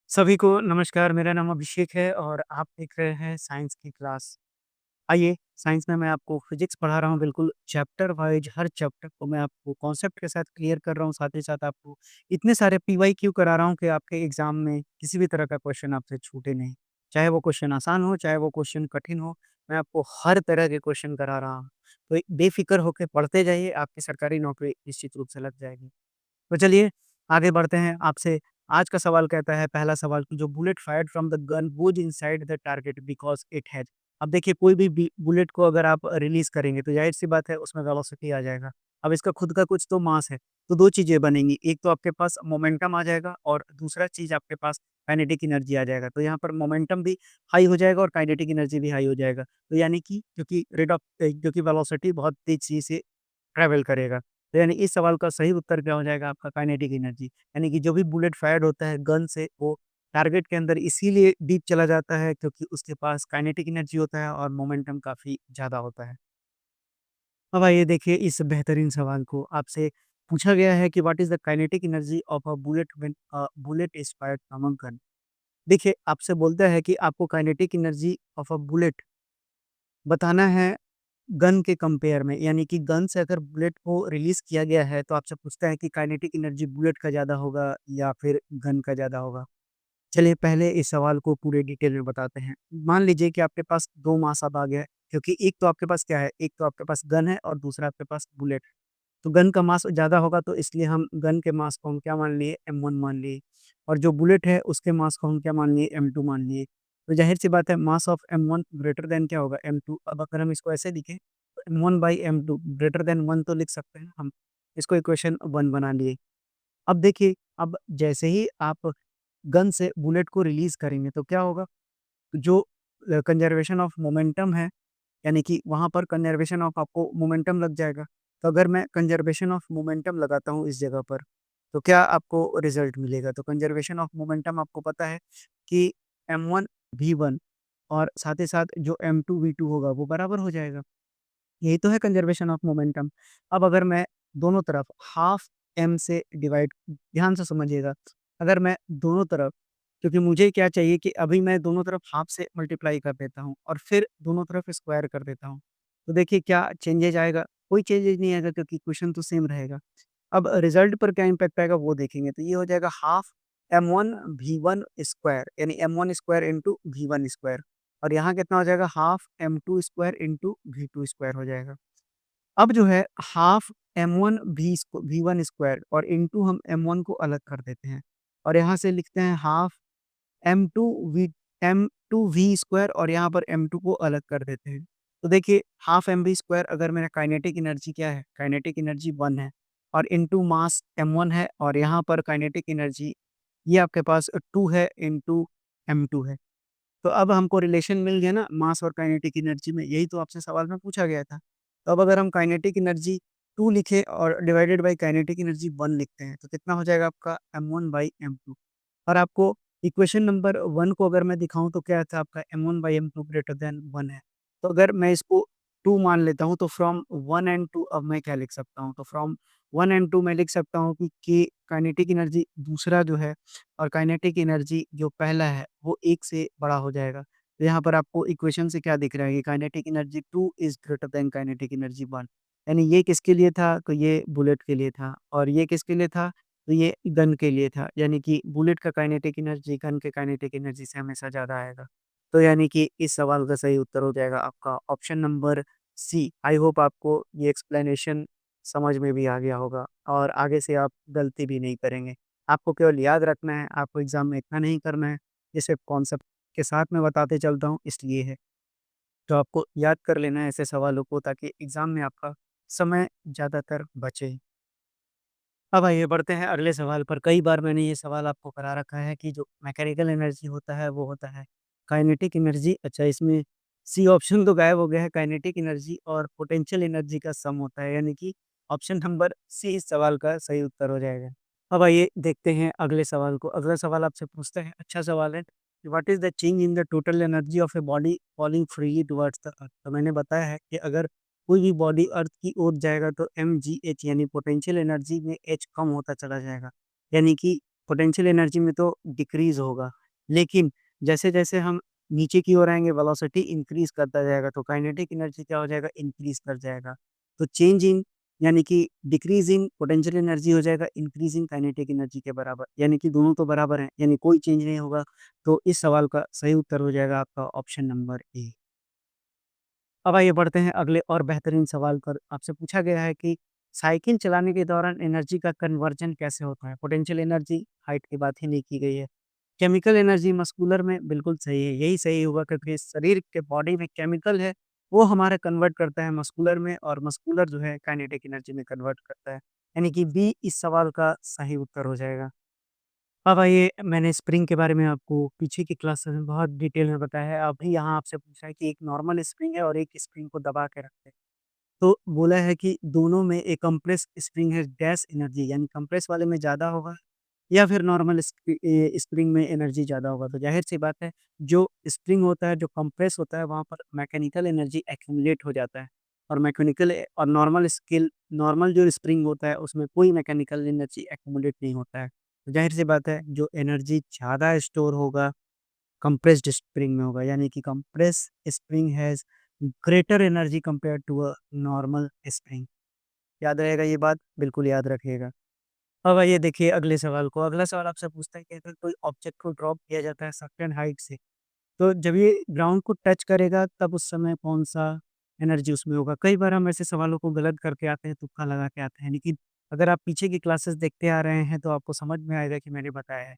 सभी को नमस्कार, मेरा नाम अभिषेक है और आप देख रहे हैं साइंस की क्लास। आइए, साइंस में मैं आपको फिज़िक्स पढ़ा रहा हूँ बिल्कुल चैप्टर वाइज़ हर चैप्टर को मैं आपको कॉन्सेप्ट के साथ क्लियर कर रहा हूँ, साथ ही साथ आपको इतने सारे पीवाईक्यू करा रहा हूँ कि आपके एग्ज़ाम में किसी भी तरह का क्वेश्चन आपसे छूटे नहीं। चाहे वो क्वेश्चन आसान हो, चाहे वो क्वेश्चन कठिन हो, मैं आपको हर तरह के क्वेश्चन करा रहा हूँ। तो बेफ़िक्र होके पढ़ते जाइए, आपकी सरकारी नौकरी निश्चित रूप से लग जाएगी। तो चलिए आगे बढ़ते हैं आपसे आज का सवाल कहता है पहला सवाल कि जो bullet fired from the gun would inside the target because it has. अब देखिए कोई भी बुलेट को अगर आप रिलीज़ करेंगे तो ज़ाहिर-सी बात है उसमें वेलोसिटी आ जाएगा। अब इसका खुद का कुछ तो मास है, तो 2 चीज़ें बनेंगी, एक तो आपके पास मोमेंटम आ जाएगा और दूसरा चीज़ आपके पास काइनेटिक एनर्जी आ जाएगा। तो यहाँ पर मोमेंटम भी हाई हो जाएगा और काइनेटिक एनर्जी भी हाई हो जाएगा। तो यानी कि क्योंकि वेलोसिटी बहुत तेज़ी से ट्रैवल करेगा। तो यानी इस सवाल का सही उत्तर क्या हो जाएगा आपका काइनेटिक एनर्जी। यानी कि जो भी बुलेट फायर्ड होता है गन से वो टारगेट के अंदर इसीलिए डीप चला जाता है क्योंकि उसके पास काइनेटिक एनर्जी होता है और मोमेंटम काफ़ी ज़्यादा होता है। अब आइए देखिए इस बेहतरीन सवाल को आपसे पूछा गया है कि what is the kinetic energy of a bullet when a bullet is fired from a gun. देखिए आपसे बोलता है कि आपको kinetic energy of a bullet बताना है गन के कंपेयर में, यानी कि गन से अगर बुलेट को रिलीज़ किया गया है, तो आपसे पूछता है कि काइनेटिक एनर्जी बुलेट का ज़्यादा होगा या फिर गन का ज़्यादा होगा? चलिए पहले इस सवाल को पूरे डिटेल में बताते हैं। मान लीजिए कि आपके पास 2 मास अब आ गया है, क्योंकि एक तो आपके पास क्या है, एक तो आपके पास गन है और दूसरा आपके पास बुलेट है। तो गन का मास ज़्यादा होगा तो इसलिए हम गन के मास को हम क्या मान लिए M1 मान लिए और जो बुलेट है उसके मास को हम क्या मान लिए M2 मान लिए। तो ज़ाहिर-सी बात है mass of M1 greater than क्या होगा M2। अब अगर हम इसको ऐसे लिखें तो M1/M2 ग्रेटर दैन 1 तो लिख सकते हैं हम। इसको इक्वेशन 1 बना लिए। अब देखिए, अब जैसे ही आप गन से बुलेट को रिलीज़ करेंगे तो क्या होगा? जो कंज़र्वेशन ऑफ मोमेंटम है, यानी कि वहाँ पर कंज़र्वेशन ऑफ आपको मोमेंटम लग जाएगा। तो अगर मैं कंज़र्वेशन ऑफ मोमेंटम लगाता हूँ इस जगह पर, तो क्या आपको रिज़ल्ट मिलेगा? तो कंज़र्वेशन ऑफ मोमेंटम आपको पता है कि m1 v1 और साथ ही साथ जो m2 v2 होगा वो बराबर हो जाएगा। यही तो है कंज़र्वेशन ऑफ मोमेंटम। अब अगर मैं दोनों तरफ हाफ़ m से डिवाइड, ध्यान से समझिएगा, अगर मैं दोनों तरफ, क्योंकि मुझे क्या चाहिए कि अभी मैं दोनों तरफ हाफ़ से मल्टीप्लाई कर देता हूँ और फिर दोनों तरफ स्क्वायर कर देता हूँ। तो देखिए क्या चेंजेज़ आएगा? कोई चेंजेज़ नहीं आएगा क्योंकि इक्वेशन तो सेम रहेगा। अब रिज़ल्ट पर क्या इम्पैक्ट आएगा वो देखेंगे, तो ये हो जाएगा हाफ़ m1 v1 स्क्वायर, यानी m1 square into v1 square और यहाँ कितना हो जाएगा half m2 square into v2 square हो जाएगा। अब जो है हाफ m1 v1 स्क्वायर और इंटू हम m1 को अलग कर देते हैं और यहाँ से लिखते हैं half m2 v m2 v square और यहाँ पर m2 को अलग कर देते हैं। तो देखिए हाफ एम वी स्क्वायर, अगर मेरा काइनेटिक एनर्जी क्या है? काइनेटिक एनर्जी 1 है और इंटू मास m1 है और यहाँ पर काइनेटिक एनर्जी ये आपके पास 2 है इंटू m2 है। तो अब हमको रिलेशन मिल गया ना मास और काइनेटिक एनर्जी में, यही तो आपसे सवाल में पूछा गया था। तो अब अगर हम काइनेटिक एनर्जी 2 लिखें और डिवाइडेड बाय काइनेटिक एनर्जी 1 लिखते हैं, तो कितना हो जाएगा आपका m1/m2। और आपको इक्वेशन नंबर 1 को अगर मैं दिखाऊँ तो क्या था आपका m1/m2 ग्रेटर दैन 1 है। तो अगर मैं इसको 2 मान लेता हूँ तो फ्रॉम 1 एंड 2 अब मैं क्या लिख सकता हूँ? तो फ्रॉम 1 एंड 2 मैं लिख सकता हूँ कि काइनेटिक एनर्जी दूसरा जो है और काइनेटिक एनर्जी जो पहला है वो 1 से बड़ा हो जाएगा। तो यहाँ पर आपको इक्वेशन से क्या दिख रहा है कि kinetic energy 2 is greater than kinetic energy 1। यानी ये किसके लिए था? तो ये बुलेट के लिए था और ये किसके लिए था? तो ये गन के लिए था। यानी कि बुलेट का काइनेटिक एनर्जी गन के काइनेटिक एनर्जी से हमेशा ज़्यादा आएगा। तो यानी कि इस सवाल का सही उत्तर हो जाएगा आपका option number C. I hope आपको ये एक्सप्लेनेशन समझ में भी आ गया होगा और आगे से आप गलती भी नहीं करेंगे। आपको केवल याद रखना है, आपको एग्ज़ाम में इतना नहीं करना है, ये सिर्फ़ कॉन्सेप्ट के साथ मैं बताते चलता हूँ इसलिए है। तो आपको याद कर लेना है ऐसे सवालों को ताकि एग्ज़ाम में आपका समय ज़्यादातर बचे। अब आइए बढ़ते हैं अगले सवाल पर। कई बार मैंने ये सवाल आपको करा रखा है कि जो मैकेनिकल एनर्जी होता है वो होता है काइनेटिक एनर्जी। अच्छा इसमें सी ऑप्शन तो गायब हो गया है, काइनेटिक एनर्जी और पोटेंशियल एनर्जी का सम होता है, यानी कि ऑप्शन नंबर सी इस सवाल का सही उत्तर हो जाएगा। अब आइए देखते हैं अगले सवाल को। अगला सवाल आपसे पूछता है, अच्छा सवाल है, कि what is the change in the total energy of a body falling freely towards the earth. तो मैंने बताया है कि अगर कोई भी बॉडी अर्थ की ओर जाएगा तो mgh यानी पोटेंशियल एनर्जी में h कम होता चला जाएगा। यानी कि पोटेंशियल एनर्जी में तो डिक्रीज़ होगा, लेकिन जैसे-जैसे हम नीचे की ओर आएँगे वेलोसिटी इंक्रीज़ करता जाएगा, तो काइनेटिक एनर्जी क्या हो जाएगा? इंक्रीज़ कर जाएगा। तो चेंज इन यानी कि डिक्रीज़ इन पोटेंशियल एनर्जी हो जाएगा इंक्रीज़ इन काइनेटिक एनर्जी के बराबर, यानी कि दोनों तो बराबर हैं, यानी कोई चेंज नहीं होगा। तो इस सवाल का सही उत्तर हो जाएगा आपका ऑप्शन नंबर ए। अब आइए बढ़ते हैं अगले और बेहतरीन सवाल पर। आपसे पूछा गया है कि साइकिल चलाने के दौरान एनर्जी का कन्वर्जन कैसे होता है? पोटेंशियल एनर्जी, हाइट की बात ही नहीं की गई है। केमिकल एनर्जी मस्कुलर में बिल्कुल सही है, यही सही होगा क्योंकि शरीर के बॉडी में केमिकल है, वो हमारा कन्वर्ट करता है मस्कुलर में और मस्कुलर जो है काइनेटिक एनर्जी में कन्वर्ट करता है। यानी कि बी इस सवाल का सही उत्तर हो जाएगा। अब आइए मैंने स्प्रिंग के बारे में आपको पीछे की क्लासेस में बहुत डिटेल में बताया है। अभी यहाँ आपसे पूछा है कि एक नॉर्मल स्प्रिंग है और एक स्प्रिंग को दबा के रखते हैं। तो बोला है कि दोनों में एक कंप्रेस स्प्रिंग है डैश एनर्जी यानी कंप्रेस वाले में ज़्यादा होगा या फिर नॉर्मल स्प्रिंग में एनर्जी ज़्यादा होगा। तो ज़ाहिर-सी बात है जो स्प्रिंग होता है, जो कंप्रेस होता है वहाँ पर मैकेनिकल एनर्जी एक्यूमुलेट हो जाता है और और नॉर्मल जो स्प्रिंग होता है उसमें कोई मैकेनिकल एनर्जी एक्यूमुलेट नहीं होता है। तो ज़ाहिर-सी बात है जो एनर्जी ज़्यादा स्टोर होगा कंप्रेस्ड स्प्रिंग में होगा यानी कि compress spring has greater energy compared to a normal spring. याद रहेगा ये बात? बिल्कुल याद रखिएगा। अब आइए देखिए अगले सवाल को। अगला सवाल आपसे पूछता है कि अगर कोई ऑब्जेक्ट को ड्रॉप किया जाता है सर्टेन हाइट से, तो जब ये ग्राउंड को टच करेगा तब उस समय कौन-सा एनर्जी उसमें होगा? कई बार हम ऐसे सवालों को गलत करके आते हैं, तुक्का लगा के आते हैं, लेकिन अगर आप पीछे की क्लासेस देखते आ रहे हैं तो आपको समझ में आएगा कि मैंने बताया है।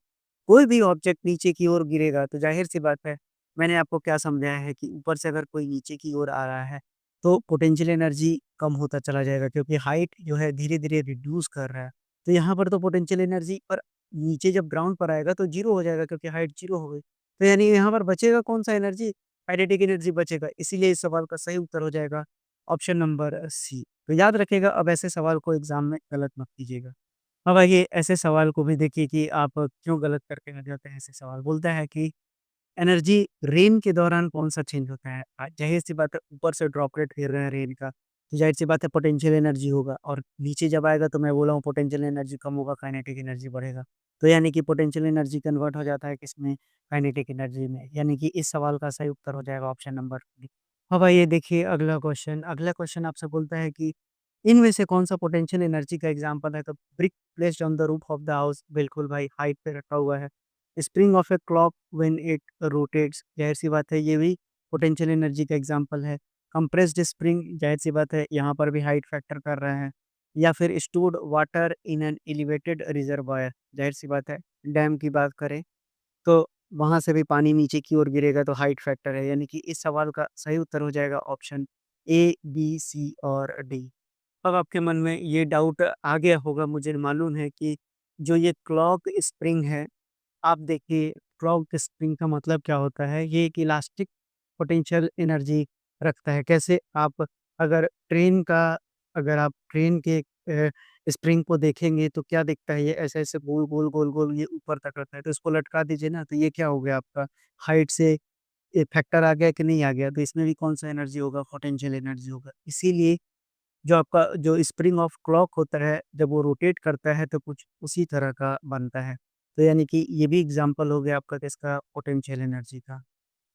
कोई भी ऑब्जेक्ट नीचे की ओर गिरेगा तो ज़ाहिर-सी बात है, मैंने आपको क्या समझाया है कि ऊपर से अगर कोई नीचे की ओर आ रहा है, तो पोटेंशियल एनर्जी कम होता चला जाएगा क्योंकि हाइट जो है धीरे-धीरे रिड्यूस कर रहा है। तो यहाँ पर तो पोटेंशियल एनर्जी पर नीचे जब ग्राउंड पर आएगा तो 0 हो जाएगा क्योंकि हाइट 0 हो गई। तो यानी यहाँ पर बचेगा कौन-सा एनर्जी? काइनेटिक एनर्जी बचेगा। इसीलिए इस सवाल का सही उत्तर हो जाएगा ऑप्शन नंबर सी। तो याद रखिएगा अब ऐसे सवाल को एग्ज़ाम में गलत मत कीजिएगा। अब आइए ऐसे सवाल को भी देखिए कि आप क्यों गलत करके आ जाते हैं ऐसे सवाल। बोलता है कि एनर्जी रेन के दौरान कौन-सा चेंज होता है? ज़ाहिर-सी बात है ऊपर से ड्रॉपलेट गिर रहा है रेन का, तो ज़ाहिर-सी बात है पोटेंशियल एनर्जी होगा और नीचे जब आएगा तो मैं बोला हूँ पोटेंशियल एनर्जी कम होगा, काइनेटिक एनर्जी बढ़ेगा। तो यानी कि पोटेंशियल एनर्जी कन्वर्ट हो जाता है किसमें? काइनेटिक एनर्जी में। यानी कि इस सवाल का सही उत्तर हो जाएगा ऑप्शन नंबर डी। अब आइए देखिए अगला क्वेश्चन। अगला क्वेश्चन आपसे बोलता है कि इनमें से कौन-सा पोटेंशियल एनर्जी का एग्ज़ाम्पल है? तो brick placed on the roof of the house बिल्कुल भाई हाइट पे रखा हुआ है। Spring of a clock when it rotates ज़ाहिर-सी बात है ये भी पोटेंशियल एनर्जी का एग्ज़ाम्पल है। कंप्रेस्ड स्प्रिंग ज़ाहिर-सी बात है यहाँ पर भी हाइट फैक्टर कर रहे हैं या फिर stored water in an elevated reservoir ज़ाहिर-सी बात है डैम की बात करें तो वहाँ से भी पानी नीचे की ओर गिरेगा तो हाइट फैक्टर है यानी कि इस सवाल का सही उत्तर हो जाएगा ऑप्शन ए, बी, सी और डी। अब आपके मन में ये डाउट आ गया होगा मुझे मालूम है कि जो ये क्लॉक स्प्रिंग है आप देखिए क्लॉक स्प्रिंग का मतलब क्या होता है? ये एक इलास्टिक पोटेंशियल एनर्जी रखता है। कैसे? अगर ट्रेन का अगर आप ट्रेन के स्प्रिंग को देखेंगे तो क्या दिखता है? ये ऐसे-ऐसे गोल, गोल, गोल, गोल ये ऊपर तक रहता है। तो इसको लटका दीजिए ना तो ये क्या हो गया आपका हाइट से ये फैक्टर आ गया कि नहीं आ गया? तो इसमें भी कौन-सा एनर्जी होगा? पोटेंशियल एनर्जी होगा। इसीलिए जो आपका जो स्प्रिंग ऑफ क्लॉक होता है, जब वो रोटेट करता है तो कुछ उसी तरह का बनता है। तो यानी कि ये भी एग्ज़ाम्पल हो गया आपका किसका पोटेंशियल एनर्जी का।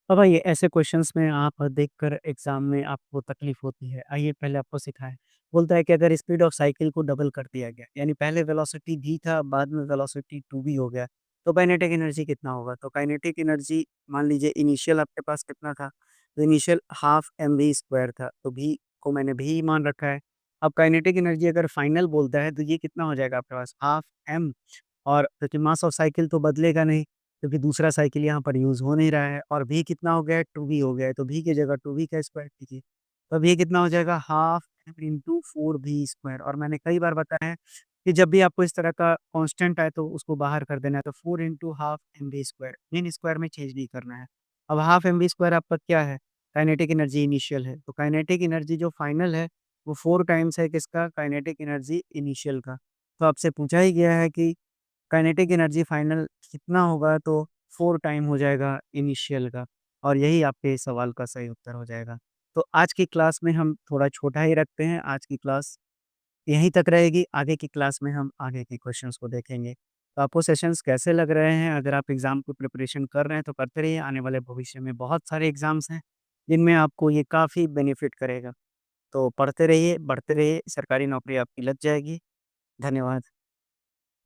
अब आइए ऐसे क्वेश्चंस में आप देखकर एग्ज़ाम में आपको तकलीफ़ होती है। आइए पहले आपको सिखाएँ। बोलता है कि अगर स्पीड ऑफ साइकिल को डबल कर दिया गया, यानी पहले वेलोसिटी v था, बाद में वेलोसिटी 2v हो गया, तो काइनेटिक एनर्जी कितना होगा? तो काइनेटिक एनर्जी मान लीजिए इनिशियल आपके पास कितना था? तो इनिशियल हाफ mv स्क्वायर था, तो v को मैंने v ही मान रखा है। अब काइनेटिक एनर्जी अगर फाइनल बोलता है, तो ये कितना हो जाएगा आपके पास? हाफ m और क्योंकि मास ऑफ साइकिल तो बदलेगा नहीं, क्योंकि दूसरा साइकिल यहाँ पर यूज़ हो नहीं रहा है और v कितना हो गया है 2v हो गया है, तो v की जगह 2v का स्क्वायर कीजिए। तो अब ये कितना हो जाएगा half m into 4v square और मैंने कई बार बताया है कि जब भी आपको इस तरह का कांस्टेंट आए तो उसको बाहर कर देना है, तो 4 into half mv square main square में चेंज नहीं करना है। अब हाफ mv स्क्वायर आपका क्या है? काइनेटिक एनर्जी इनिशियल है, तो काइनेटिक एनर्जी जो फाइनल है वो 4 टाइम्स है किसका? काइनेटिक एनर्जी इनिशियल का। तो आपसे पूछा ही गया है कि काइनेटिक एनर्जी फाइनल कितना होगा तो 4 टाइम हो जाएगा इनिशियल का और यही आपके इस सवाल का सही उत्तर हो जाएगा। तो आज की क्लास में हम थोड़ा छोटा ही रखते हैं, आज की क्लास यहीं तक रहेगी, आगे की क्लास में हम आगे के क्वेश्चंस को देखेंगे। तो आपको सेशंस कैसे लग रहे हैं? अगर आप एग्ज़ाम की प्रिपरेशन कर रहे हैं तो करते रहिए, आने वाले भविष्य में बहुत सारे एग्ज़ाम्स हैं, जिनमें आपको ये काफ़ी बेनिफिट करेगा। तो पढ़ते रहिए, बढ़ते रहिए, सरकारी नौकरी आपकी लग जाएगी। धन्यवाद।